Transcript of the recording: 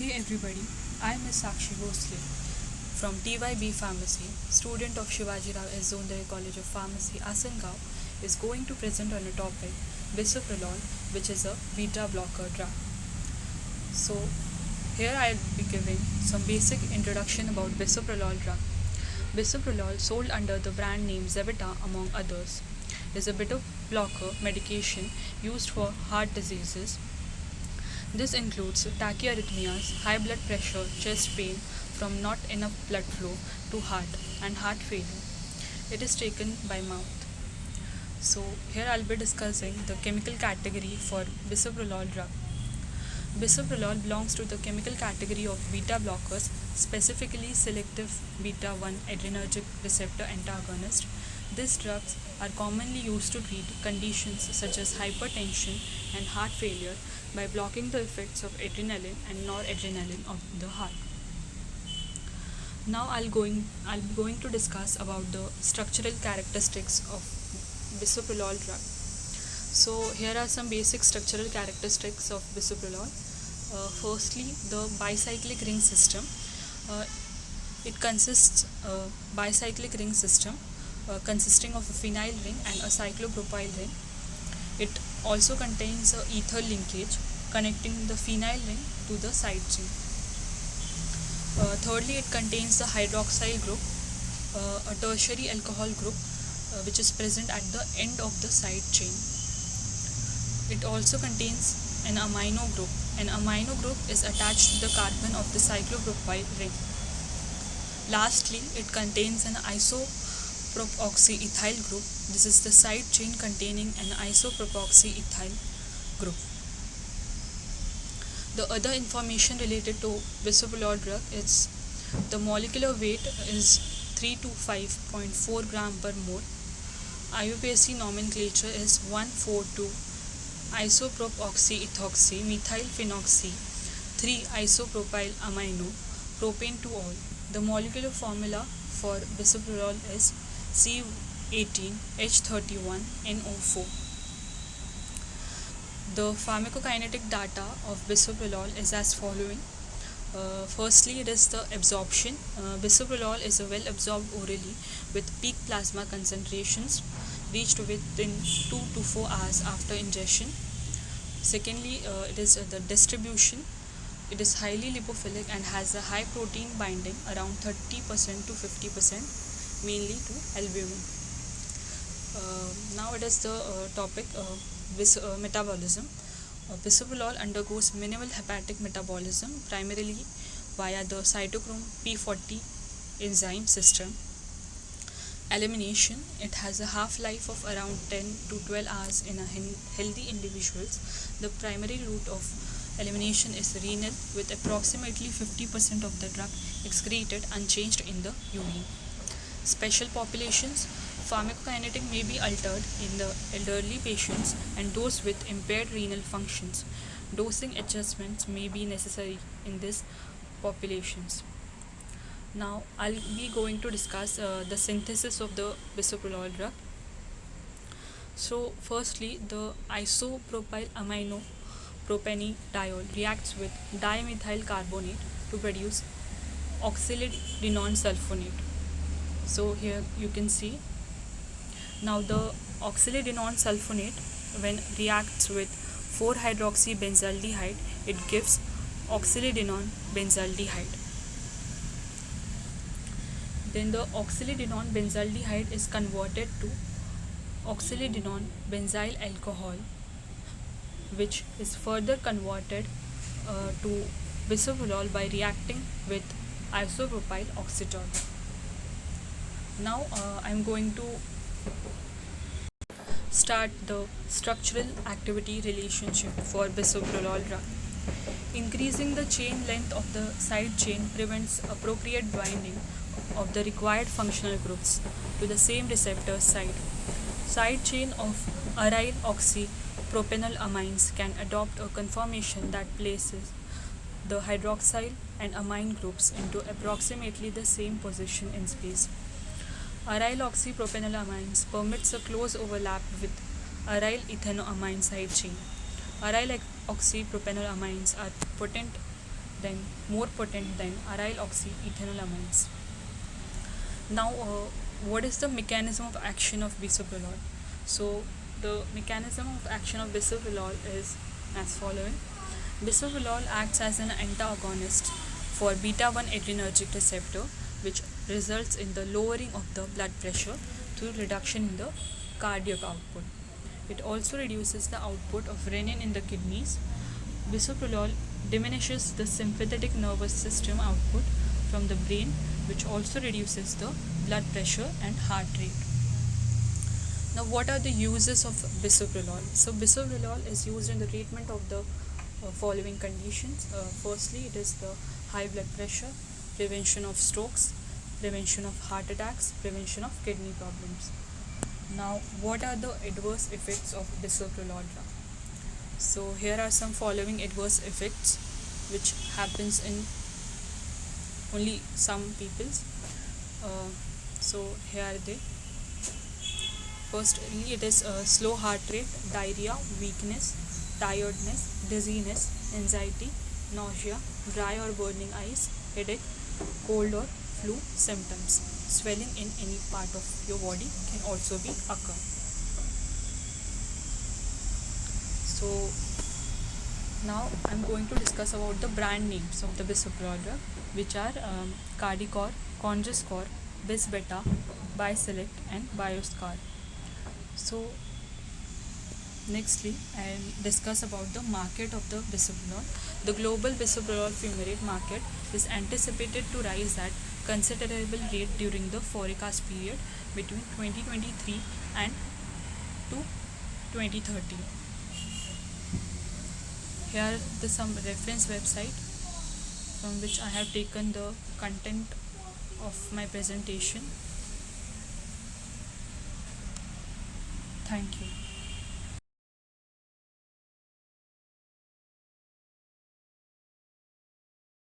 Hey everybody, I am Ms. Sakshi Bhosale from TYB Pharmacy, student of Shivaji Rao S. Zondare College of Pharmacy, Asangaon, is going to present on a topic, Bisoprolol, which is a beta blocker drug. So, here I will be giving some basic introduction about Bisoprolol drug. Bisoprolol, sold under the brand name Zevita among others, is a beta blocker medication used for heart diseases. This includes tachyarrhythmias, high blood pressure, chest pain from not enough blood flow to heart, and heart failure. It is taken by mouth. So here I'll be discussing the chemical category for bisoprolol drug. Bisoprolol belongs to the chemical category of beta blockers, specifically selective beta 1 adrenergic receptor antagonist. These drugs are commonly used to treat conditions such as hypertension and heart failure by blocking the effects of adrenaline and noradrenaline of the heart. Now I'll be going to discuss about the structural characteristics of bisoprolol drug. So here are some basic structural characteristics of bisoprolol. Firstly, the bicyclic ring system. It consists bicyclic ring system consisting of a phenyl ring and a cyclopropyl ring. It also contains a ether linkage connecting the phenyl ring to the side chain. Thirdly, it contains the hydroxyl group, a tertiary alcohol group which is present at the end of the side chain. It also contains an amino group. An amino group is attached to the carbon of the cyclopropyl ring. Lastly, it contains an isopropoxyethyl group. This is the side chain containing an isopropoxyethyl group. The other information related to bisoprolol drug is the molecular weight is 3 to 5.4 gram per mole. IUPAC nomenclature is 142 isopropoxyethoxy methylphenoxy 3 isopropyl amino propane to all. The molecular formula for bisoprolol is C18H31NO4. The pharmacokinetic data of bisoprolol is as following. Firstly, it is the absorption. Bisoprolol is well absorbed orally with peak plasma concentrations reached within 2 to 4 hours after ingestion. Secondly, it is the distribution. It is highly lipophilic and has a high protein binding around 30% to 50%, mainly to albumin. Now it is the topic metabolism. Bisoprolol undergoes minimal hepatic metabolism primarily via the cytochrome P40 enzyme system. Elimination. It has a half-life of around 10 to 12 hours in a healthy individuals. The primary route of elimination is renal, with approximately 50% of the drug excreted unchanged in the urine. Special populations. Pharmacokinetic may be altered in the elderly patients and those with impaired renal functions. Dosing adjustments may be necessary in these populations. Now I'll be going to discuss the synthesis of the bisoprolol drug. So firstly, the isopropyl amino propanediol reacts with dimethyl carbonate to produce oxalidenone sulfonate. So here you can see. Now the oxalidenone sulfonate, when reacts with 4-hydroxybenzaldehyde, it gives oxalidenone benzaldehyde. Then the oxalidenone benzaldehyde is converted to oxalidenone benzyl alcohol, which is further converted to bisoprolol by reacting with isopropyl oxetol. Now I'm going to start the structural activity relationship for bisoprolol drug. Increasing the chain length of the side chain prevents appropriate binding of the required functional groups to the same receptor site. Side chain of aryl oxypropenyl amines can adopt a conformation that places the hydroxyl and amine groups into approximately the same position in space. Aryl oxypropenyl amines permits a close overlap with aryl ethanoamine side chain. Aryl oxypropenyl amines are potent than more potent than aryl oxyethanolamines. Now, what is the mechanism of action of bisoprolol? So, the mechanism of action of bisoprolol is as following. Bisoprolol acts as an antagonist for beta 1 adrenergic receptor, which results in the lowering of the blood pressure through reduction in the cardiac output. It also reduces the output of renin in the kidneys. Bisoprolol diminishes the sympathetic nervous system output from the brain, which also reduces the blood pressure and heart rate. Now, what are the uses of bisoprolol? So, bisoprolol is used in the treatment of the following conditions. Firstly, it is the high blood pressure, prevention of strokes, prevention of heart attacks, prevention of kidney problems. Now, what are the adverse effects of bisoprolol drug? So, here are some following adverse effects which happens in only some people. So, here are they. Firstly, it is slow heart rate, diarrhea, weakness, tiredness, dizziness, anxiety, nausea, dry or burning eyes, headache, cold or flu symptoms. Swelling in any part of your body can also be occur. So now I'm going to discuss about the brand names of the bisoprolol drug, which are Cardicor, Congescor, Bisbeta, Biselect and Bioscar. So nextly, I'll discuss about the market of the bisoprolol. The global bisoprolol fumarate market is anticipated to rise at considerable rate during the forecast period between 2023 and to 2030. Here are some reference website from which I have taken the content of my presentation. Thank you.